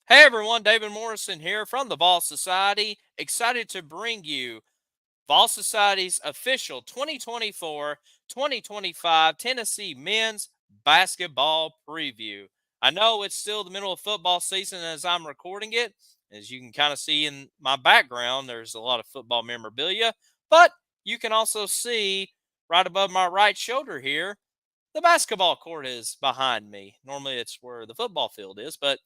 Hey everyone, David Morrison here from the Vol Society. Excited to bring you Vol Society's official 2024-2025 Tennessee men's basketball preview. I know it's still the middle of football season as I'm recording it. As you can kind of see in my background, there's a lot of football memorabilia, but you can also see right above my right shoulder here the basketball court is behind me. Normally it's where the football field is, but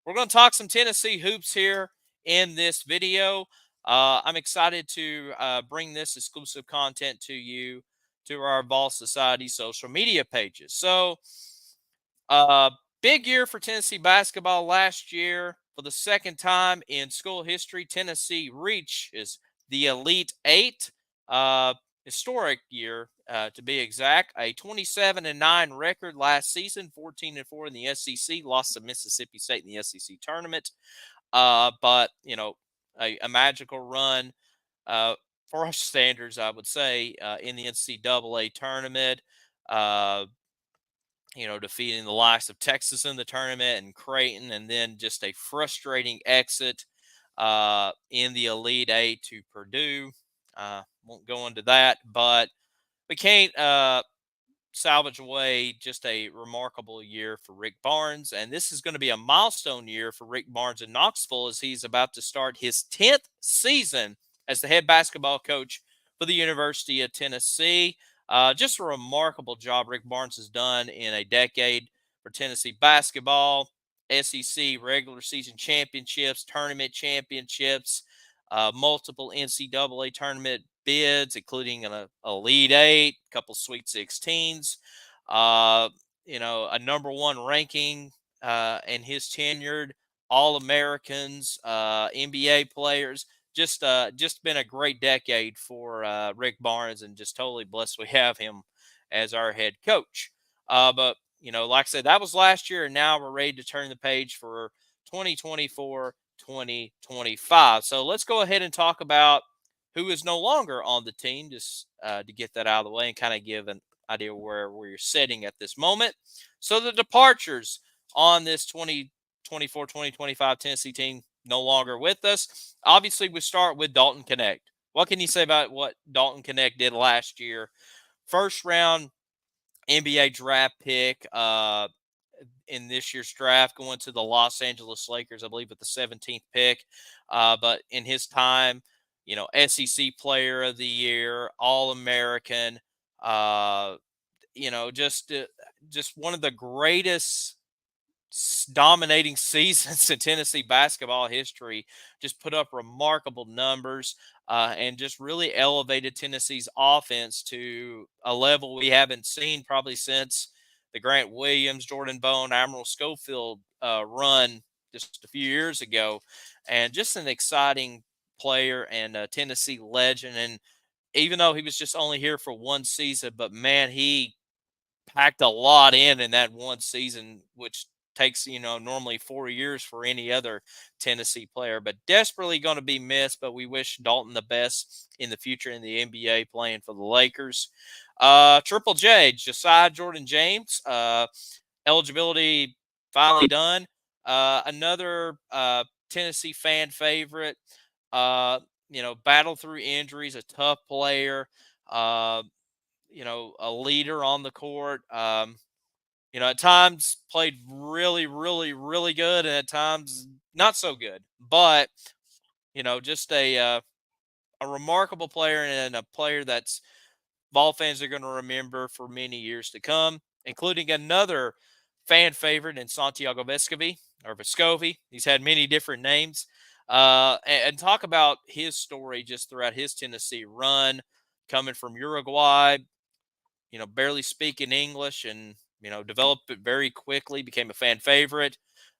we're going to talk some Tennessee hoops here in this video. I'm excited to bring this exclusive content to you to our Vol Society social media pages. So, uh, big year for Tennessee basketball last year. For the second time in school history, Tennessee reaches the Elite Eight. Historic year, to be exact. A 27-9 record last season, 14-4 in the SEC. Lost to Mississippi State in the SEC tournament. But a magical run for our standards, I would say, in the NCAA tournament. Uh, defeating the likes of Texas in the tournament and Creighton, and then just a frustrating exit in the Elite Eight to Purdue. Won't go into that, but we can't salvage away just a remarkable year for Rick Barnes. And this is going to be a milestone year for Rick Barnes in Knoxville as he's about to start his 10th season as the head basketball coach for the University of Tennessee. Just a remarkable job Rick Barnes has done in a decade for Tennessee basketball. SEC regular season championships, tournament championships, multiple NCAA tournament bids, including an Elite Eight, a couple Sweet 16s, uh, a number one ranking in his tenured All Americans, NBA players. Just been a great decade for Rick Barnes, and just totally blessed we have him as our head coach. But like I said, that was last year, and now we're ready to turn the page for 2024 2025. So let's go ahead and talk about who is no longer on the team, just to get that out of the way and kind of give an idea where you're sitting at this moment. So the departures on this 2024-2025 Tennessee team no longer with us. Obviously, we start with Dalton Connect. What can you say about what Dalton Connect did last year? First round NBA draft pick in this year's draft, going to the Los Angeles Lakers, I believe, with the 17th pick. But in his time, SEC Player of the Year, All American, uh, just one of the greatest dominating seasons in Tennessee basketball history. Just put up remarkable numbers and just really elevated Tennessee's offense to a level we haven't seen probably since the Grant Williams, Jordan Bone, Admiral Schofield run just a few years ago. And just an exciting player and a Tennessee legend. And even though he was just only here for one season, but man, he packed a lot in that one season, which takes normally 4 years for any other Tennessee player. But desperately going to be missed. But we wish Dalton the best in the future in the NBA, playing for the Lakers. Triple J, Josiah Jordan James, eligibility finally done. Another Tennessee fan favorite. Battled through injuries, a tough player. Uh, a leader on the court. At times played really, really, really good, and at times not so good. But just a remarkable player, and a player that's Vol fans are going to remember for many years to come, including another fan favorite in Santiago Vescovi or Vescovi. He's had many different names. And talk about his story just throughout his Tennessee run, coming from Uruguay, barely speaking English, and developed it very quickly, became a fan favorite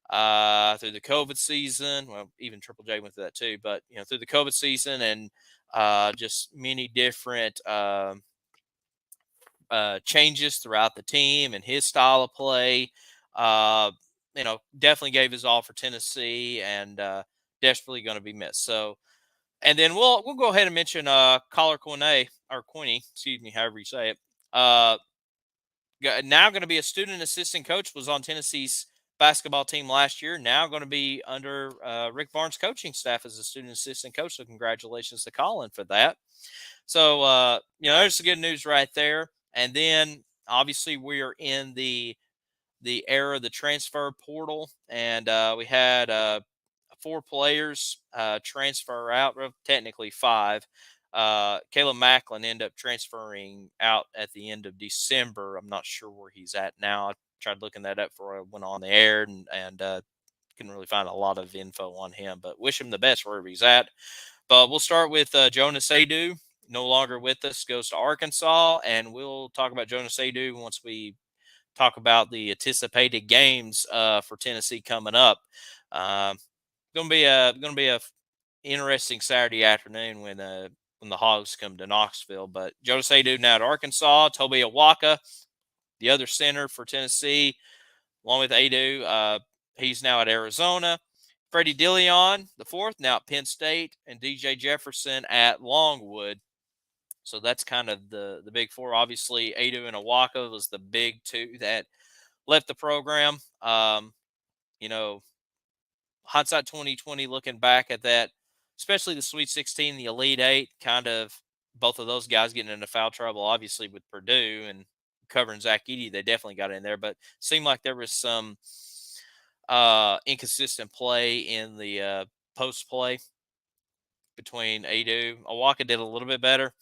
through the COVID season. Well, even Triple J went through that too, but through the COVID season, and just many different changes throughout the team and his style of play. Definitely gave his all for Tennessee, and desperately going to be missed. So, and then we'll go ahead and mention Collar Quinney, or Quinney, excuse me, however you say it. Now going to be a student assistant coach, was on Tennessee's basketball team last year, now going to be under Rick Barnes' coaching staff as a student assistant coach. So congratulations to Colin for that. So, there's the good news right there. And then obviously we are in the era of the transfer portal, and we had 4 players transfer out, well, technically 5. Caleb Macklin ended up transferring out at the end of December. I'm not sure where he's at now. I tried looking that up before I went on the air, and couldn't really find a lot of info on him, but wish him the best wherever he's at. But we'll start with Jonas Adu, no longer with us, goes to Arkansas, and we'll talk about Jonas Adu once we talk about the anticipated games for Tennessee coming up. Going to be a interesting Saturday afternoon when the Hogs come to Knoxville. But Jonas Adu now at Arkansas, Toby Awaka, the other center for Tennessee, along with Adu, he's now at Arizona. Freddie Dillon, the fourth, now at Penn State, and DJ Jefferson at Longwood. So that's kind of the big 4. Obviously, Adu and Awaka was the big 2 that left the program. You know, hindsight 2020, looking back at that, especially the Sweet 16, the Elite 8, kind of both of those guys getting into foul trouble, obviously with Purdue and covering Zach Edey, they definitely got in there, but seemed like there was some inconsistent play in the post play between Adu. Awaka did a little bit better,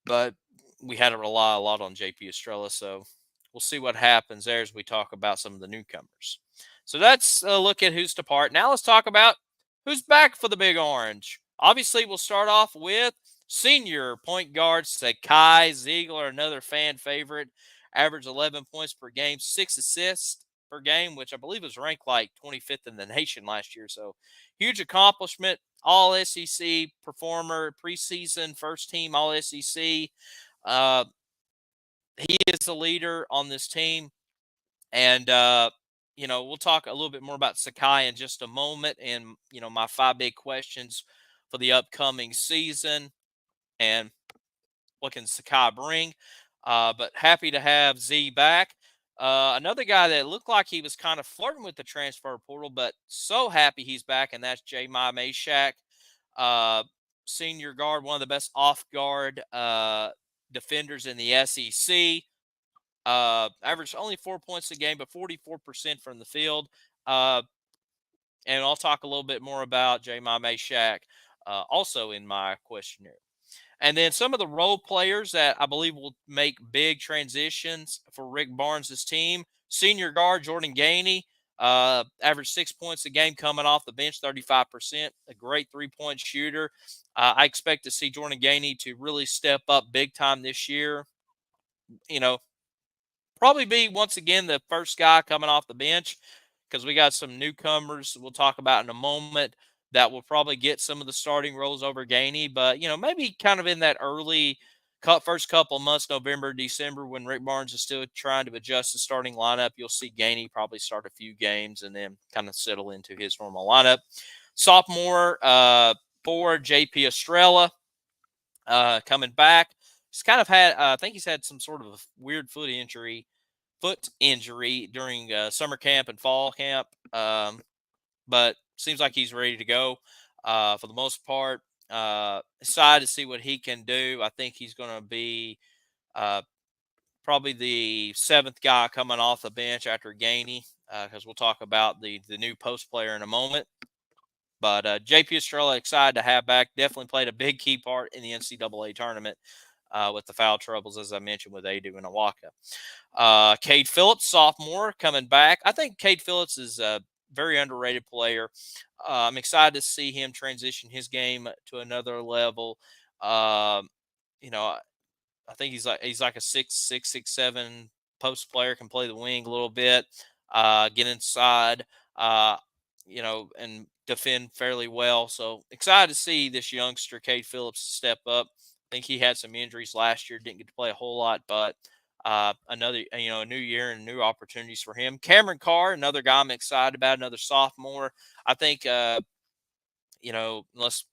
but we had to rely a lot on JP Estrella, so we'll see what happens there as we talk about some of the newcomers. So that's a look at who's to part. Now let's talk about who's back for the Big Orange. Obviously, we'll start off with senior point guard Sakai Ziegler, another fan favorite. Averaged 11 points per game, 6 assists per game, which I believe was ranked like 25th in the nation last year. So huge accomplishment. All SEC performer, preseason first team All SEC. He is the leader on this team. And, we'll talk a little bit more about Sakai in just a moment and, my 5 big questions for the upcoming season and what can Sakai bring. But happy to have Z back. Another guy that looked like he was kind of flirting with the transfer portal, but so happy he's back, and that's J. Mashak, senior guard, one of the best off-guard defenders in the SEC. Averaged only 4 points a game, but 44% from the field. And I'll talk a little bit more about J. Mashak also in my questionnaire. And then some of the role players that I believe will make big transitions for Rick Barnes' team. Senior guard Jordan Gainey, averaged 6 points a game coming off the bench, 35%. A great three-point shooter. I expect to see Jordan Gainey to really step up big time this year. Probably be, once again, the first guy coming off the bench because we got some newcomers we'll talk about in a moment that will probably get some of the starting roles over Gainey. But, maybe kind of in that early first couple of months, November, December, when Rick Barnes is still trying to adjust the starting lineup, you'll see Gainey probably start a few games and then kind of settle into his normal lineup. Sophomore for JP Estrella coming back. He's kind of had, I think he's had some sort of a weird foot injury during summer camp and fall camp. But seems like he's ready to go for the most part. Excited to see what he can do. I think he's going to be probably the 7th guy coming off the bench after Gainey because we'll talk about the new post player in a moment. But JP Estrella, excited to have back. Definitely played a big key part in the NCAA tournament with the foul troubles, as I mentioned, with Adu and Awaka. Cade Phillips, sophomore, coming back. I think Cade Phillips is a very underrated player. I'm excited to see him transition his game to another level. I think he's like a 6'7" post player, can play the wing a little bit, get inside, and defend fairly well. So excited to see this youngster, Cade Phillips, step up. I think he had some injuries last year, didn't get to play a whole lot, but a new year and new opportunities for him. Cameron Carr, another guy I'm excited about, another sophomore. I think, unless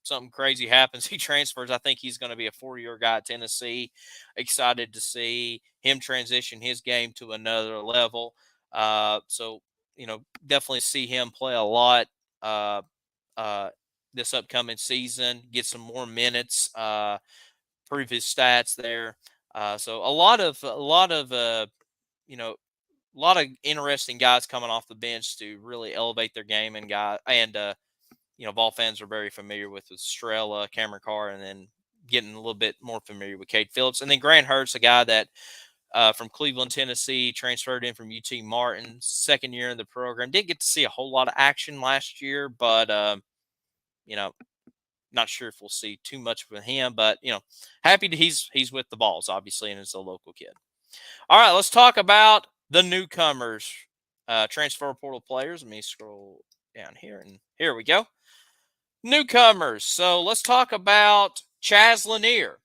something crazy happens, he transfers. I think he's going to be a 4-year guy at Tennessee. Excited to see him transition his game to another level. So, definitely see him play a lot uh, uh, this upcoming season, get some more minutes, prove his stats there. So you know, a lot of interesting guys coming off the bench to really elevate their game, Vol fans are very familiar with Estrella, Cameron Carr, and then getting a little bit more familiar with Cade Phillips. And then Grant Hurts, a guy that from Cleveland, Tennessee, transferred in from UT Martin, second year in the program. Didn't get to see a whole lot of action last year, but, not sure if we'll see too much with him. But, happy that he's with the Vols, obviously, and is a local kid. All right, let's talk about the newcomers, transfer portal players. Let me scroll down here, and here we go. Newcomers. So let's talk about Chaz Lanier.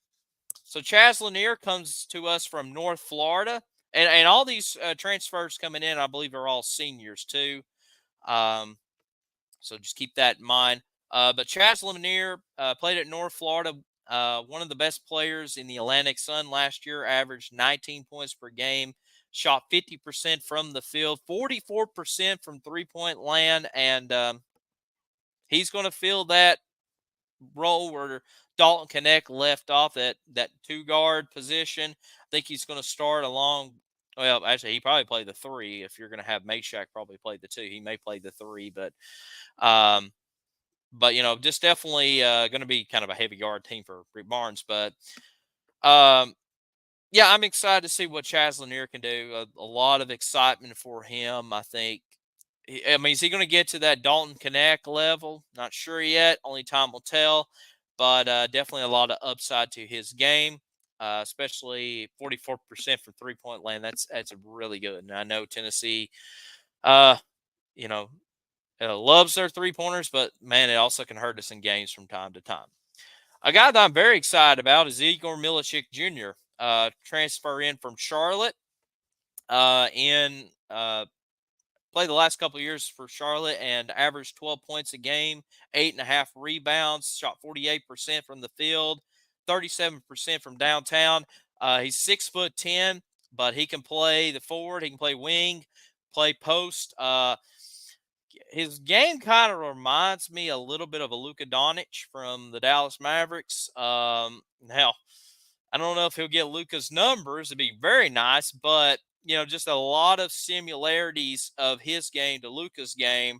So Chaz Lanier comes to us from North Florida, and all these transfers coming in, I believe, are all seniors too. So just keep that in mind. But Chaz Lanier played at North Florida. One of the best players in the Atlantic Sun last year, averaged 19 points per game, shot 50% from the field, 44% from three-point land, and he's going to fill that role where Dalton Connect left off, that two-guard position. I think he's going to start along. Well, actually, he probably played the three. If you're going to have Meshack probably play the two, he may play the three, but just definitely going to be kind of a heavy guard team for Rick Barnes. But yeah, I'm excited to see what Chaz Lanier can do. A lot of excitement for him. I think. Is he going to get to that Dalton Connect level? Not sure yet. Only time will tell. But definitely a lot of upside to his game, especially 44% from three-point land. That's really good. And I know Tennessee, you know, loves their three-pointers, but, man, it also can hurt us in games from time to time. A guy that I'm very excited about is Igor Milicic Jr., transfer in from Charlotte. Played the last couple of years for Charlotte and averaged 12 points a game, 8.5 rebounds, shot 48% from the field, 37% from downtown. He's 6'10", but he can play the forward. He can play wing, play post. His game kind of reminds me a little bit of a Luka Doncic from the Dallas Mavericks. Now, I don't know if he'll get Luka's numbers. It'd be very nice, but just a lot of similarities of his game to Luka's game.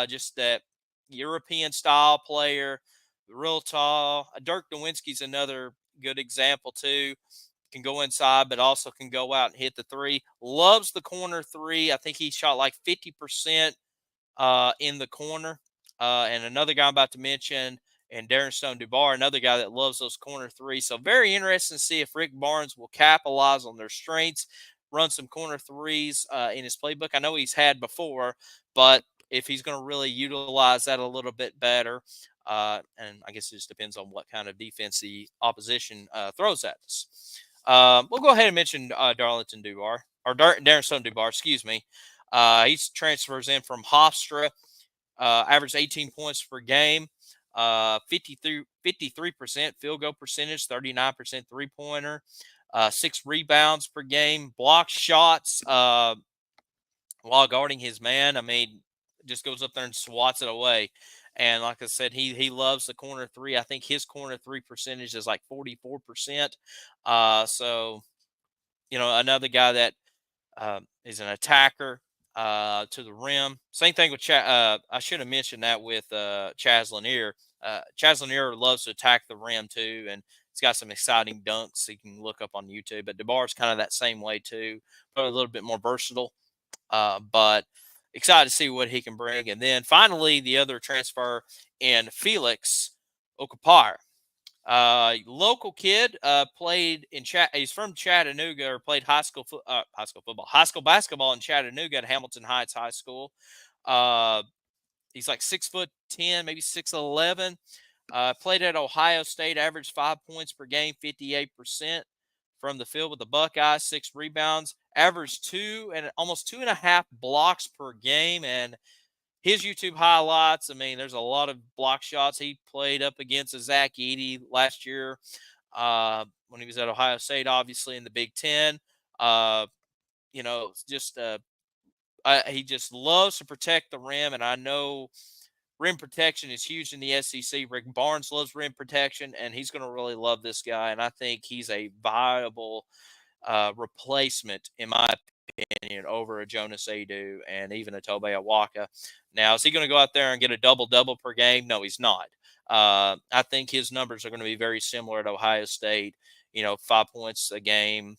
Just that European style player, real tall. Dirk Nowitzki's another good example too. Can go inside, but also can go out and hit the three. Loves the corner three. I think he shot like 50% in the corner. And another guy I'm about to mention, and Darren Stone-Dubar, another guy that loves those corner threes. So very interesting to see if Rick Barnes will capitalize on their strengths, run some corner threes in his playbook. I know he's had before, but if he's going to really utilize that a little bit better, and I guess it just depends on what kind of defense the opposition throws at us. We'll go ahead and mention Darlington Dubar, or Darren Stone-Dubar, excuse me. He transfers in from Hofstra, averaged 18 points per game, 53% field goal percentage, 39% three-pointer, 6 rebounds per game, block shots while guarding his man. I mean, just goes up there and swats it away. And like I said, he loves the corner three. I think his corner three percentage is like 44%. So, another guy that is an attacker to the rim. Same thing with I should have mentioned that with Chaz Lanier. Chaz Lanier loves to attack the rim too, and he's got some exciting dunks you can look up on YouTube. But DeBar's kind of that same way too, probably a little bit more versatile. But excited to see what he can bring. And then finally, the other transfer in Felix Okapar. Local kid, played in he's from Chattanooga, or played high school basketball in Chattanooga at Hamilton Heights High School. He's like 6'10", maybe 6'11". Played at Ohio State, averaged 5 points per game, 58% from the field with the Buckeyes, 6 rebounds, averaged almost 2.5 blocks per game. And his YouTube highlights, I mean, there's a lot of block shots. He played up against Zach Edey last year when he was at Ohio State, obviously in the Big Ten. Just He just loves to protect the rim, and I know rim protection is huge in the SEC. Rick Barnes loves rim protection, and he's going to really love this guy. And I think he's a viable replacement, in my opinion, over a Jonas Adu and even a Tobe Awaka. Now, is he going to go out there and get a double-double per game? No, he's not. I think his numbers are going to be very similar at Ohio State. 5 points a game,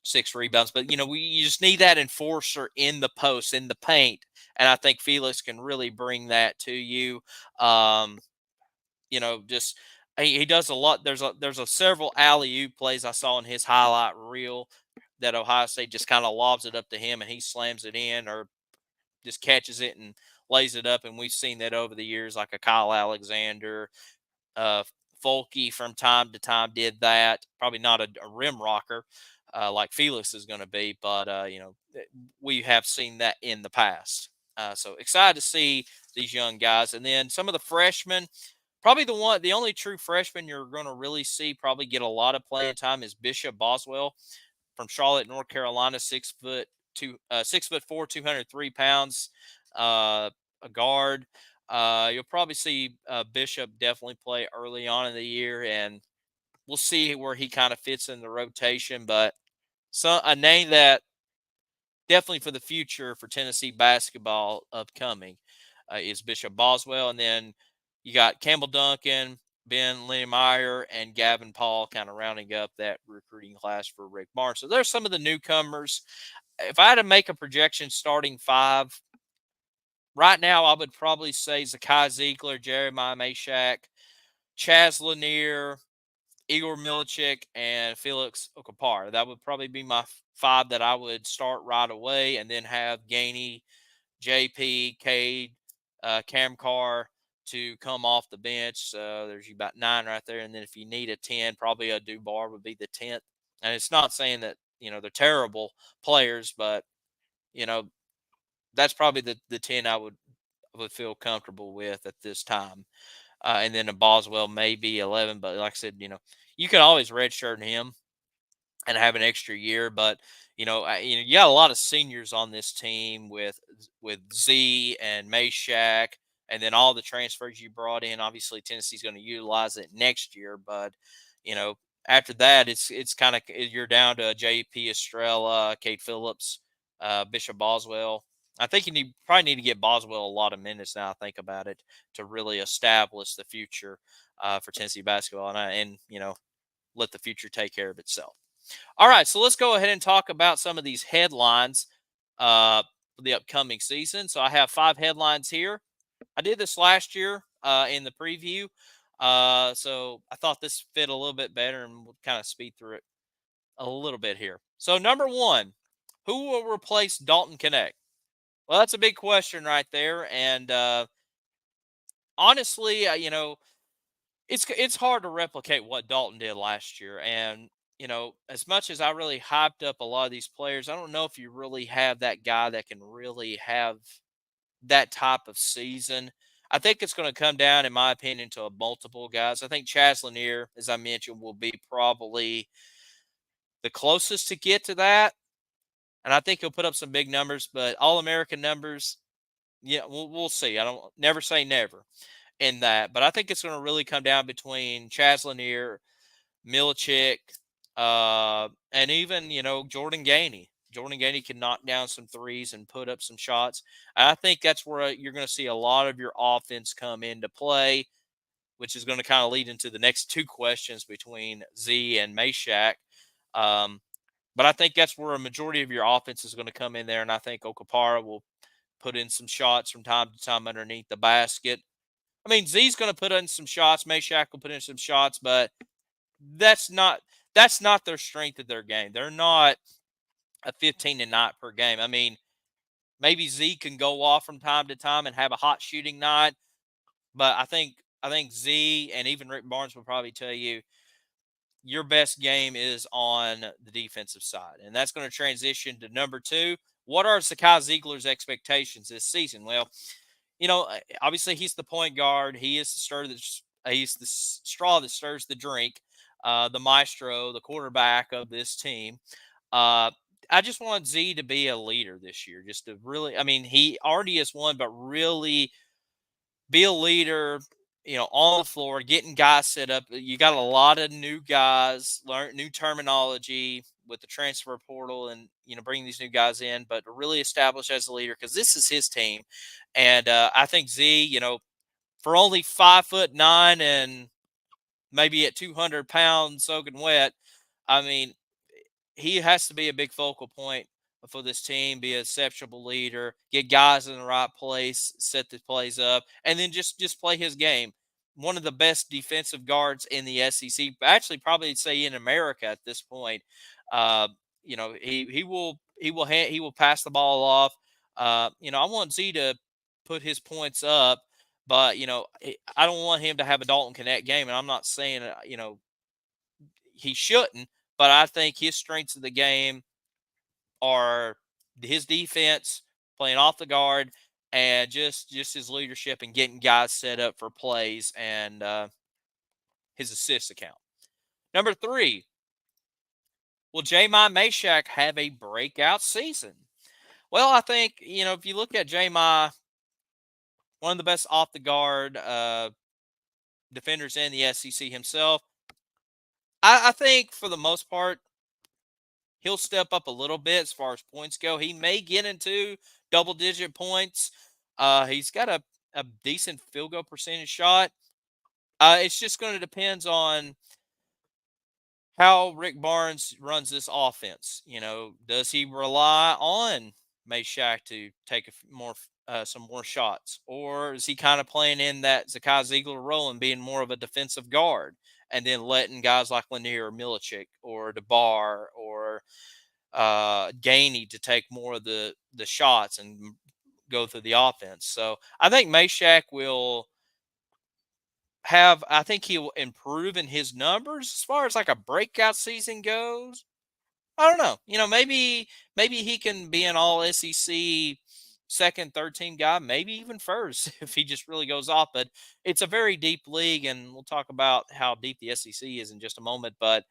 6 rebounds. But you just need that enforcer in the post, in the paint, and I think Felix can really bring that to you. Um, just he does a lot. There's a several alley oop plays I saw in his highlight reel that Ohio State just kind of lobs it up to him and he slams it in or just catches it and lays it up. And we've seen that over the years, like a Kyle Alexander, uh, Folky from time to time did that. Probably not a rim rocker like Felix is going to be, but we have seen that in the past. So excited to see these young guys, and then some of the freshmen. Probably the only true freshman you're going to really see probably get a lot of playing time is Bishop Boswell from Charlotte, North Carolina, 6'4", 203 pounds, a guard. You'll probably see Bishop definitely play early on in the year, and we'll see where he kind of fits in the rotation. But a name that definitely for the future for Tennessee basketball upcoming is Bishop Boswell. And then you got Campbell Duncan, Ben Meyer, and Gavin Paul kind of rounding up that recruiting class for Rick Barnes. So there's some of the newcomers. If I had to make a projection starting five, right now I would probably say Zakai Ziegler, Jeremiah Mashak, Chaz Lanier, Igor Milicic, and Felix Okapar. That would probably be my five that I would start right away, and then have Gainey, JP, Cade, Cam Carr to come off the bench. So there's about 9 right there. And then if you need a 10, probably a Dubar would be the 10th. And it's not saying that, they're terrible players, but, you know, that's probably the 10 I would feel comfortable with at this time. And then a Boswell maybe 11, but like I said, you can always redshirt him and have an extra year. But you got a lot of seniors on this team with Z and Mashak, and then all the transfers you brought in. Obviously, Tennessee's going to utilize it next year, but you know after that, it's kind of you're down to J.P. Estrella, Kate Phillips, Bishop Boswell. I think probably need to get Boswell a lot of minutes now. I think about it to really establish the future for Tennessee basketball, and let the future take care of itself. All right, so let's go ahead and talk about some of these headlines for the upcoming season. So I have 5 headlines here. I did this last year in the preview, so I thought this fit a little bit better, and we'll kind of speed through it a little bit here. So number 1, who will replace Dalton Connect? Well, that's a big question right there, and honestly, it's hard to replicate what Dalton did last year. And, as much as I really hyped up a lot of these players, I don't know if you really have that guy that can really have that type of season. I think it's going to come down, in my opinion, to multiple guys. I think Chaz Lanier, as I mentioned, will be probably the closest to get to that. And I think he'll put up some big numbers, but All-American numbers, yeah, we'll see. I don't never say never in that. But I think it's going to really come down between Chaz Lanier, Milicic, and even, Jordan Gainey. Jordan Gainey can knock down some threes and put up some shots. And I think that's where you're going to see a lot of your offense come into play, which is going to kind of lead into the next 2 questions between Z and Mashak. But I think that's where a majority of your offense is going to come in there, and I think Okapara will put in some shots from time to time underneath the basket. I mean, Z's going to put in some shots. Mashak will put in some shots, but that's not their strength of their game. They're not a 15 a night per game. I mean, maybe Z can go off from time to time and have a hot shooting night, but I think Z and even Rick Barnes will probably tell you your best game is on the defensive side, and that's going to transition to number 2. What are Zakai Ziegler's expectations this season? Well, obviously he's the point guard. He is he's the straw that stirs the drink, the maestro, the quarterback of this team. I just want Z to be a leader this year, just to really. I mean, he already is one, but really be a leader. On the floor, getting guys set up. You got a lot of new guys, learn new terminology with the transfer portal, and bringing these new guys in, but to really establish as a leader because this is his team, and I think Z, for only 5'9" and maybe at 200 pounds soaking wet, I mean, he has to be a big focal point for this team, be an exceptional leader, get guys in the right place, set the plays up, and then just play his game. One of the best defensive guards in the SEC, actually probably say in America at this point. Uh, he will pass the ball off. I want Z to put his points up, but I don't want him to have a Dalton Connect game, and I'm not saying he shouldn't, but I think his strengths of the game are his defense, playing off the guard, and just his leadership and getting guys set up for plays and his assist account. Number 3, will J-My Meshack have a breakout season? Well, I think, if you look at J-My, one of the best off the guard defenders in the SEC himself, I think for the most part, he'll step up a little bit as far as points go. He may get into double-digit points. He's got a decent field goal percentage shot. It's just going to depend on how Rick Barnes runs this offense. Does he rely on Meshack to take some more shots, or is he kind of playing in that Zakai Ziegler role and being more of a defensive guard, and then letting guys like Lanier or Milicic or DeBar or Gainey to take more of the shots and go through the offense? So I think Meshack will I think he will improve in his numbers as far as like a breakout season goes. I don't know. Maybe he can be an all SEC second, third team guy, maybe even first if he just really goes off. But it's a very deep league, and we'll talk about how deep the SEC is in just a moment. But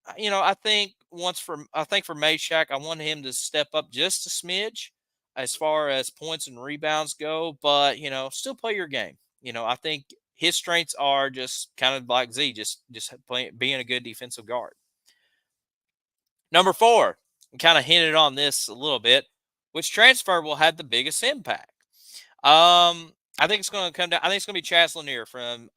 I think for Meshack, I want him to step up just a smidge as far as points and rebounds go, but still play your game. I think his strengths are just kind of like Z, just being a good defensive guard. Number 4, and kind of hinted on this a little bit, which transfer will have the biggest impact? I think it's going to come down. I think it's going to be Chaz Lanier from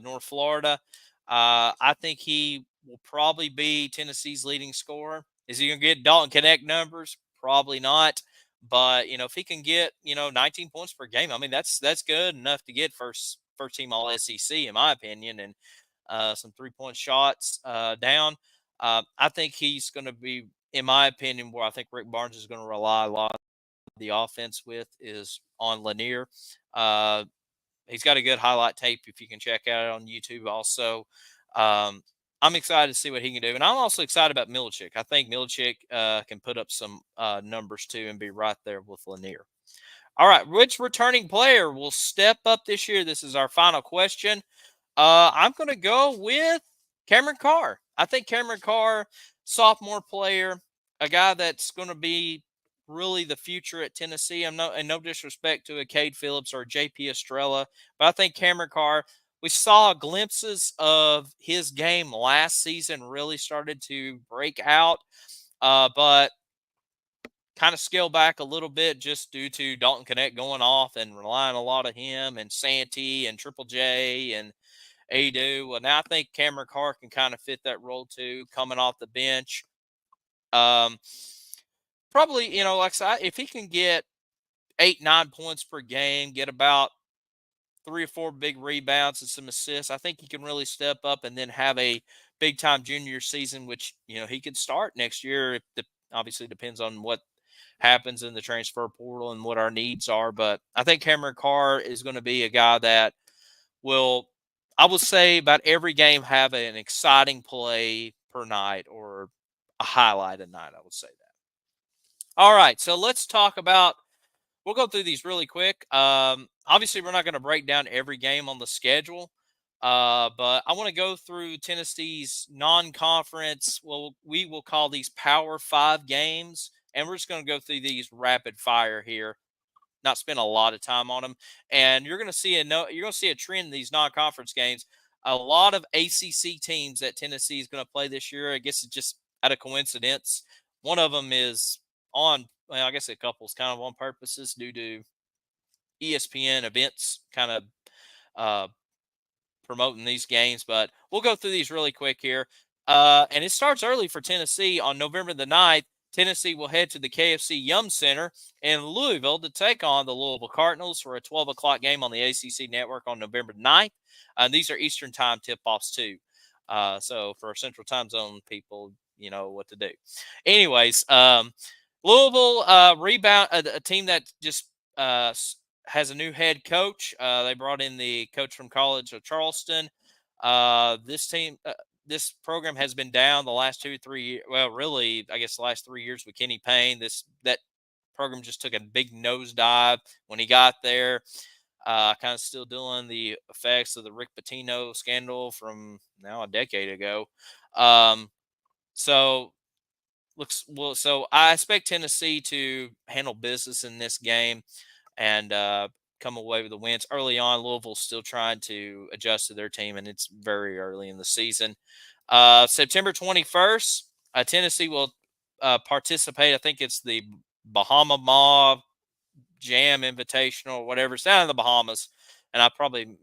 North Florida. I think he will probably be Tennessee's leading scorer. Is he going to get Dalton Connect numbers? Probably not. But if he can get 19 points per game, I mean that's good enough to get first team All SEC in my opinion, and some 3-point shots down. I think he's going to be, in my opinion, where I think Rick Barnes is going to rely a lot the offense with is on Lanier. He's got a good highlight tape if you can check out it on YouTube also. I'm excited to see what he can do. And I'm also excited about Milicic. I think Milicic can put up some numbers too and be right there with Lanier. All right, which returning player will step up this year? This is our final question. I'm going to go with Cameron Carr. I think Cameron Carr, sophomore player, a guy that's going to be really the future at Tennessee. And no disrespect to a Cade Phillips or JP Estrella, but I think Cameron Carr, we saw glimpses of his game last season really started to break out, but kind of scale back a little bit just due to Dalton Connect going off and relying a lot on him and Santee and Triple J and Adu. Well, now I think Cameron Carr can kind of fit that role too, coming off the bench. Probably, like I said, if he can get 8-9 points per game, get about 3 or 4 big rebounds and some assists, I think he can really step up and then have a big time junior season, which he could start next year. Obviously depends on what happens in the transfer portal and what our needs are. But I think Cameron Carr is going to be a guy that will, I would say, about every game have an exciting play per night or a highlight a night. I would say that. All right, so let's talk about. We'll go through these really quick. Obviously, we're not going to break down every game on the schedule, But I want to go through Tennessee's non-conference. Well, we will call these Power Five games, and we're just going to go through these rapid fire here. Not spend a lot of time on them, and you're going to see a trend in these non-conference games. A lot of ACC teams that Tennessee is going to play this year. I guess it's just out of coincidence. One of them is on. Well, I guess a couple is kind of on purposes due to ESPN events, kind of uh, promoting these games, but we'll go through these really quick here. And it starts early for Tennessee on November the 9th. Tennessee will head to the KFC Yum Center in Louisville to take on the Louisville Cardinals for a 12 o'clock game on the ACC network on November 9th. These are Eastern time tip-offs too. So for Central time zone people, you know what to do. Anyways, Louisville rebound, a team that just has a new head coach. They brought in the coach from College of Charleston. This program has been down the last 2-3 years. Well, really, I guess the last 3 years with Kenny Payne. That program just took a big nosedive when he got there. Kind of still dealing the effects of the Rick Pitino scandal from now a decade ago. So I expect Tennessee to handle business in this game and come away with the wins. Early on, Louisville's still trying to adjust to their team, and it's very early in the season. September 21st, Tennessee will participate. I think it's the Bahama Ma Jam Invitational or whatever. It's down in the Bahamas, and I probably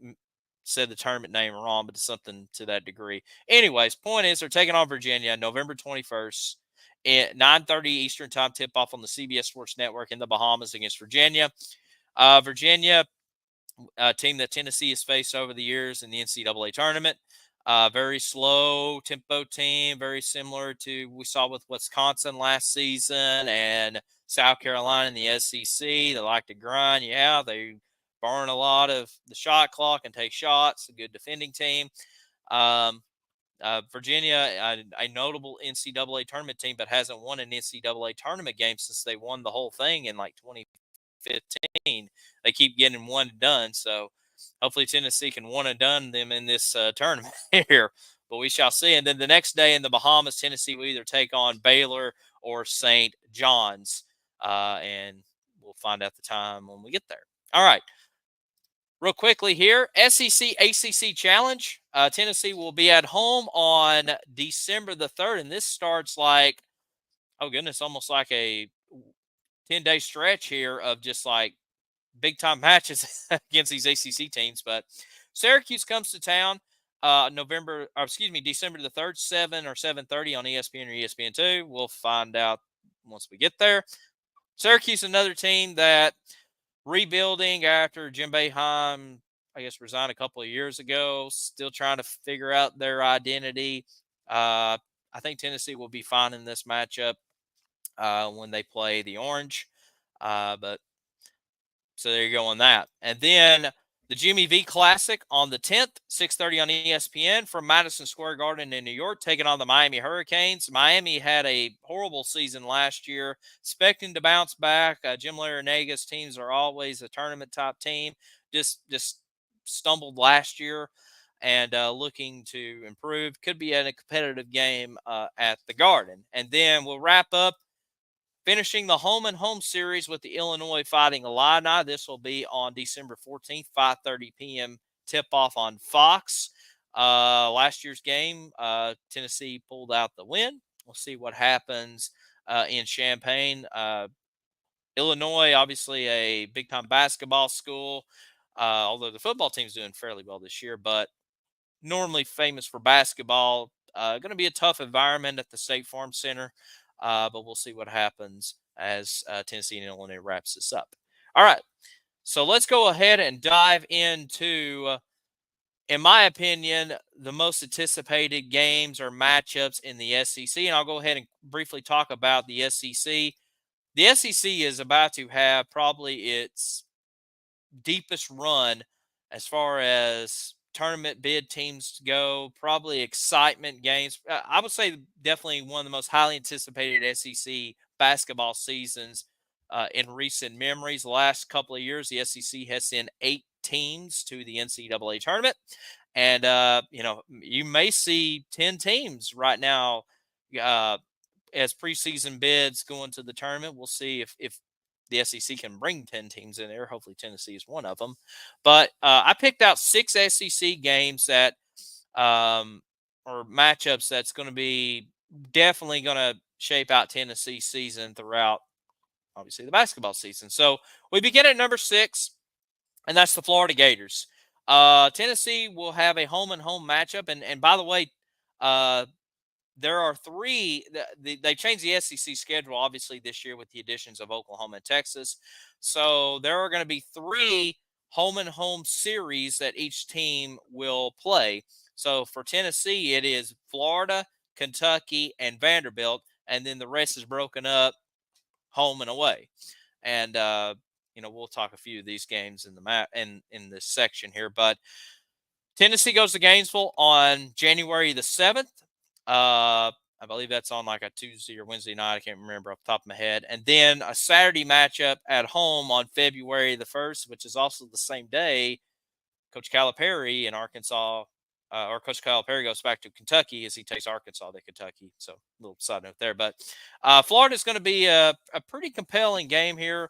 said the tournament name wrong, but it's something to that degree. Anyways, point is they're taking on Virginia November 21st at 9:30 Eastern time tip-off on the CBS Sports Network in the Bahamas against Virginia. Virginia, a team that Tennessee has faced over the years in the NCAA tournament. Very slow tempo team, very similar to we saw with Wisconsin last season and South Carolina in the SEC. They like to grind. Yeah, they burn a lot of the shot clock and take shots. A good defending team. Virginia, a notable NCAA tournament team, but hasn't won an NCAA tournament game since they won the whole thing in like 2015. They keep getting one and done. So hopefully Tennessee can one and done them in this tournament here. But we shall see. And then the next day in the Bahamas, Tennessee will either take on Baylor or St. John's. And we'll find out the time when we get there. All right. Real quickly here, SEC ACC Challenge. Tennessee will be at home on December the 3rd, and this starts like, oh goodness, almost like a 10-day stretch here of just like big-time matches against these ACC teams. But Syracuse comes to town December the 3rd, 7 or 7:30 on ESPN or ESPN2. We'll find out once we get there. Syracuse, another team that rebuilding after Jim Boeheim, I guess, resigned a couple of years ago, still trying to figure out their identity. I think Tennessee will be fine in this matchup when they play the Orange. But so there you go on that. And then the Jimmy V Classic on the 10th, 6:30 on ESPN from Madison Square Garden in New York, taking on the Miami Hurricanes. Miami had a horrible season last year, expecting to bounce back. Jim Larinaga's teams are always a tournament top team. Just stumbled last year and looking to improve. Could be in a competitive game at the Garden. And then we'll wrap up finishing the home and home series with the Illinois Fighting Illini. This will be on December 14th, 5:30 p.m. tip-off on Fox. Last year's game, Tennessee pulled out the win. We'll see what happens in Champaign. Illinois, obviously a big-time basketball school, although the football team's doing fairly well this year, but normally famous for basketball. Going to be a tough environment at the State Farm Center. But we'll see what happens as Tennessee and Illinois wraps this up. All right, so let's go ahead and dive into, in my opinion, the most anticipated games or matchups in the SEC. And I'll go ahead and briefly talk about the SEC. The SEC is about to have probably its deepest run as far as tournament bid teams go, probably excitement games. I would say definitely one of the most highly anticipated SEC basketball seasons in recent memories. The last couple of years, the SEC has seen 8 teams to the NCAA tournament. And, you may see 10 teams right now uh, as preseason bids going to the tournament. We'll see if the SEC can bring 10 teams in there. Hopefully, Tennessee is one of them. But I picked out 6 SEC games that or matchups that's going to be definitely going to shape out Tennessee's season throughout, obviously, the basketball season. So we begin at number 6, and that's the Florida Gators. Tennessee will have a home and home matchup, and by the way, there are 3. They changed the SEC schedule obviously this year with the additions of Oklahoma and Texas. So there are going to be 3 home and home series that each team will play. So for Tennessee, it is Florida, Kentucky, and Vanderbilt, and then the rest is broken up home and away. And we'll talk a few of these games in the map in this section here. But Tennessee goes to Gainesville on January the 7th. I believe that's on like a Tuesday or Wednesday night. I can't remember off the top of my head. And then a Saturday matchup at home on February the 1st, which is also the same day Coach Calipari in Arkansas, or Coach Calipari goes back to Kentucky as he takes Arkansas to Kentucky. So a little side note there. But Florida is going to be a pretty compelling game here.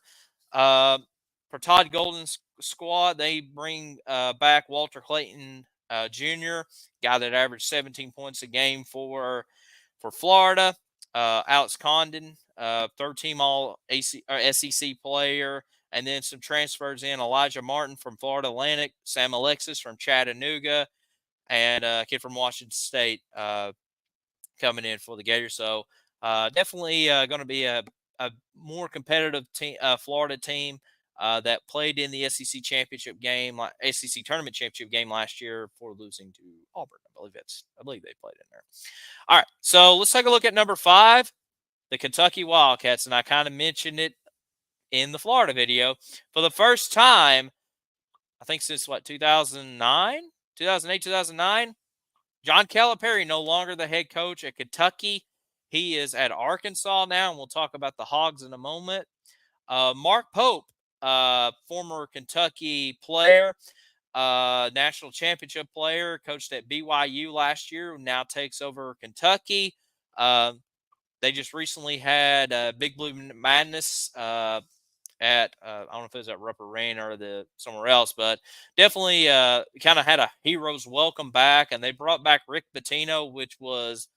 For Todd Golden's squad, they bring back Walter Clayton Jr., guy that averaged 17 points a game for Florida. Alex Condon, third-team SEC player. And then some transfers in: Elijah Martin from Florida Atlantic, Sam Alexis from Chattanooga, and a kid from Washington State coming in for the Gators. So definitely going to be a more competitive Florida team that played in the SEC championship game, SEC tournament championship game last year before losing to Auburn. I believe they played in there. All right, so let's take a look at number 5, the Kentucky Wildcats, and I kind of mentioned it in the Florida video. For the first time, I think since 2008, 2009, John Calipari no longer the head coach at Kentucky. He is at Arkansas now, and we'll talk about the Hogs in a moment. Mark Pope, former Kentucky player, national championship player, coached at BYU last year, now takes over Kentucky. They just recently had Big Blue Madness at I don't know if it was at Rupp Arena or somewhere else, but definitely kind of had a hero's welcome back, and they brought back Rick Pitino, which was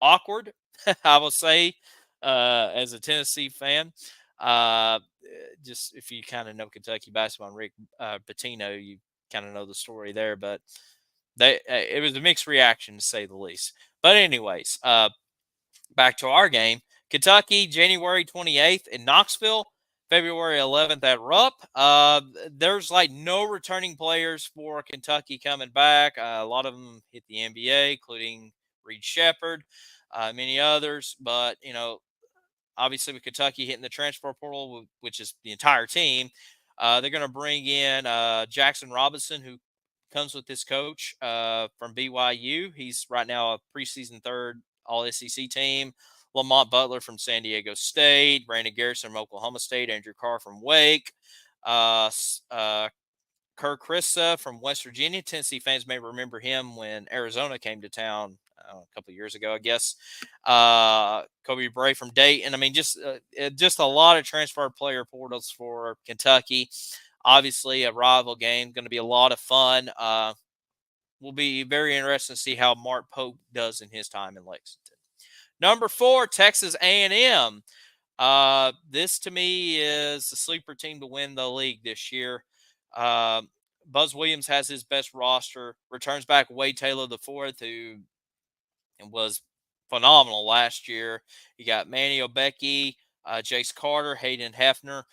awkward, I will say, as a Tennessee fan. Just if you kind of know Kentucky basketball and Rick Pitino, you kind of know the story there, but it was a mixed reaction to say the least. But anyways, back to our game. Kentucky, January 28th in Knoxville, February 11th at Rupp. There's like no returning players for Kentucky coming back. A lot of them hit the NBA, including Reed Shepherd, many others. But, obviously with Kentucky hitting the transfer portal, which is the entire team, they're going to bring in Jackson Robinson, who comes with this coach from BYU. He's right now a preseason third All-SEC team. Lamont Butler from San Diego State, Brandon Garrison from Oklahoma State, Andrew Carr from Wake, Kerr Krissa from West Virginia. Tennessee fans may remember him when Arizona came to town a couple of years ago, I guess. Kobe Bray from Dayton. I mean, just a lot of transfer player portals for Kentucky. Obviously, a rival game, going to be a lot of fun. Will be very interesting to see how Mark Pope does in his time in Lexington. Number 4, Texas A&M. This, to me, is the sleeper team to win the league this year. Buzz Williams has his best roster. Returns back Wade Taylor IV, who was phenomenal last year. You got Manny Obeki, Jace Carter, Hayden Hefner.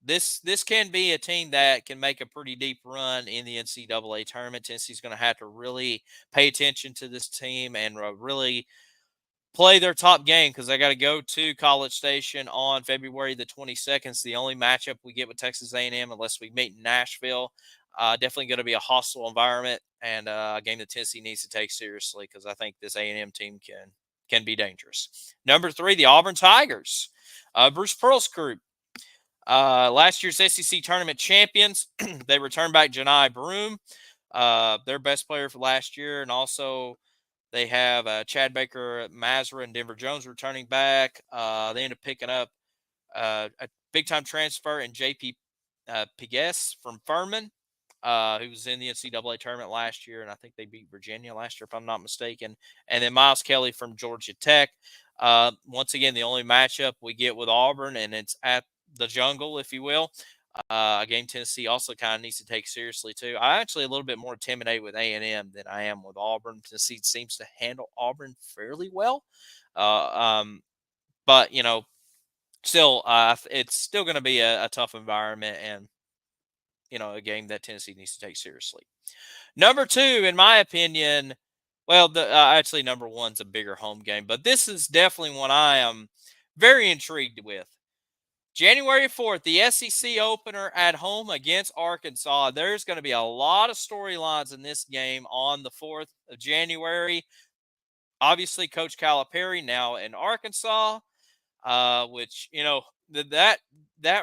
This can be a team that can make a pretty deep run in the NCAA tournament. Tennessee's going to have to really pay attention to this team and really play their top game, because they got to go to College Station on February the 22nd. It's the only matchup we get with Texas A&M unless we meet in Nashville. Definitely going to be a hostile environment and a game that Tennessee needs to take seriously, because I think this A&M team can be dangerous. Number 3, the Auburn Tigers. Bruce Pearl's group. Last year's SEC tournament champions, they returned back Janai Broom, their best player for last year, and also they have Chad Baker, Mazra, and Denver Jones returning back. They ended up picking up a big-time transfer in J.P. Pigues from Furman, who was in the NCAA tournament last year, and I think they beat Virginia last year, if I'm not mistaken. And then Miles Kelly from Georgia Tech. Once again, the only matchup we get with Auburn, and it's at the Jungle, if you will. A game Tennessee also kind of needs to take seriously too. I'm actually a little bit more intimidated with A&M than I am with Auburn. Tennessee seems to handle Auburn fairly well, but still, it's still going to be a tough environment, and a game that Tennessee needs to take seriously. Number two, in my opinion, well, actually number one's a bigger home game, but this is definitely one I am very intrigued with. January 4th, the SEC opener at home against Arkansas. There's going to be a lot of storylines in this game on the 4th of January. Obviously, Coach Calipari now in Arkansas, which, that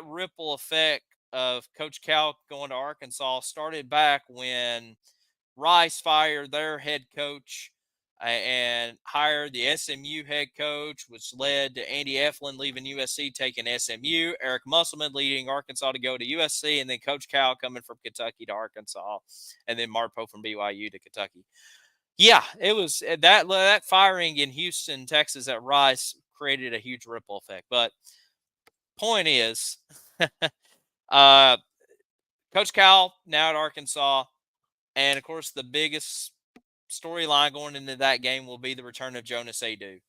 ripple effect of Coach Cal going to Arkansas started back when Rice fired their head coach and hired the SMU head coach, which led to Andy Eflin leaving USC, taking SMU, Eric Musselman leading Arkansas to go to USC, and then Coach Cal coming from Kentucky to Arkansas, and then Mark Pope from BYU to Kentucky. Yeah, it was that firing in Houston, Texas at Rice created a huge ripple effect. But point is, Coach Cal now at Arkansas, and of course the biggest storyline going into that game will be the return of Jonas Adu.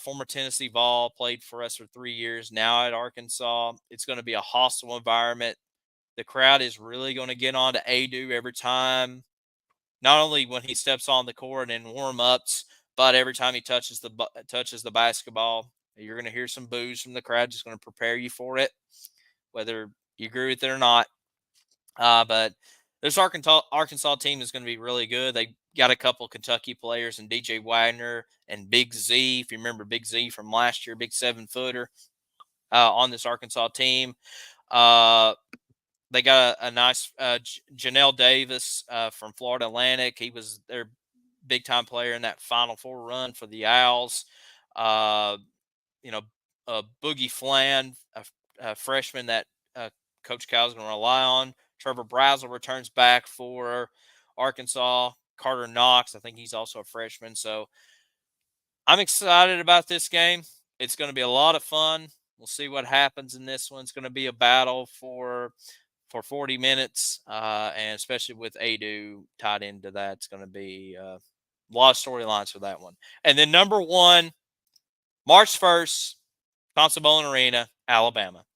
Former Tennessee Vol, played for us for 3 years, now at Arkansas. It's going to be a hostile environment. The crowd is really going to get on to Adu every time, not only when he steps on the court and warm-ups, but every time he touches the basketball. You're going to hear some boos from the crowd, just going to prepare you for it, whether you agree with it or not. But this Arkansas team is going to be really good. They got a couple Kentucky players, and DJ Wagner and Big Z. If you remember Big Z from last year, big 7-footer on this Arkansas team. They got a nice Janelle Davis from Florida Atlantic. He was their big-time player in that Final Four run for the Owls. Boogie Flan, a freshman that Coach Cal is going to rely on. Trevor Brazel returns back for Arkansas. Carter Knox, I think he's also a freshman. So I'm excited about this game. It's going to be a lot of fun. We'll see what happens in this one. It's going to be a battle for 40 minutes, and especially with Adu tied into that, it's going to be a lot of storylines for that one. And then number one, March 1st, Thompson Bowling Arena, Alabama.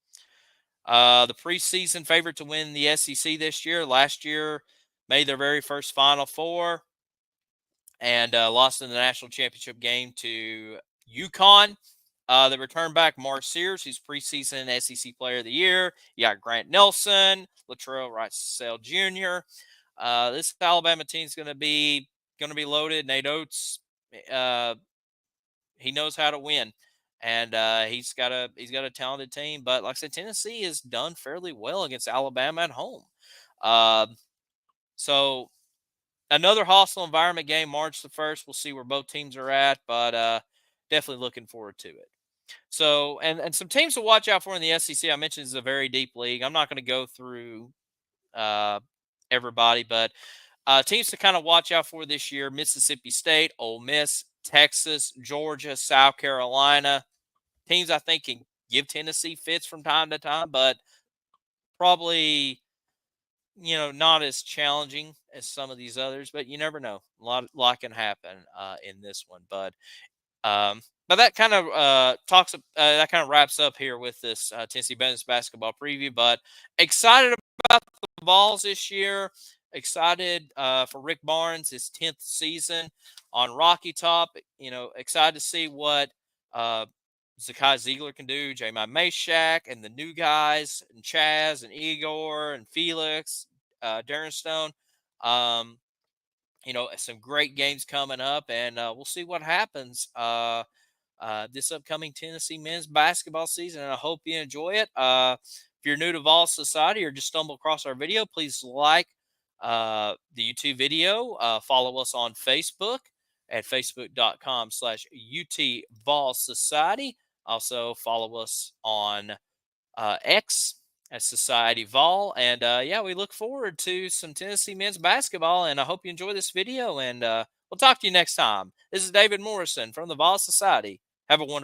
The preseason favorite to win the SEC this year. Last year, made their very first Final Four and lost in the national championship game to UConn. They returned back Mark Sears, who's preseason SEC Player of the Year. You got Grant Nelson, Latrell Wrightsell Jr. This Alabama team is going to be loaded. Nate Oates, he knows how to win, and he's got a talented team. But like I said, Tennessee has done fairly well against Alabama at home. So another hostile environment game, March the 1st. We'll see where both teams are at, but definitely looking forward to it. So, and some teams to watch out for in the SEC. I mentioned it's a very deep league. I'm not going to go through everybody, but teams to kind of watch out for this year: Mississippi State, Ole Miss, Texas, Georgia, South Carolina. Teams I think can give Tennessee fits from time to time, but probably not as challenging as some of these others. But you never know; a lot can happen in this one. But that kind of that kind of wraps up here with this Tennessee Bennett's basketball preview. But excited about the Vols this year. Excited for Rick Barnes, his 10th season on Rocky Top. Excited to see what Zakai Ziegler can do, J.My Meshack, and the new guys, and Chaz, and Igor, and Felix, Darren Stone. Some great games coming up, and we'll see what happens this upcoming Tennessee men's basketball season, and I hope you enjoy it. If you're new to Vol Society or just stumble across our video, please like the YouTube video. Follow us on Facebook at facebook.com/UT Vol Society. Also, follow us on X at Society Vol. And yeah, we look forward to some Tennessee men's basketball. And I hope you enjoy this video. And we'll talk to you next time. This is David Morrison from the Vol Society. Have a wonderful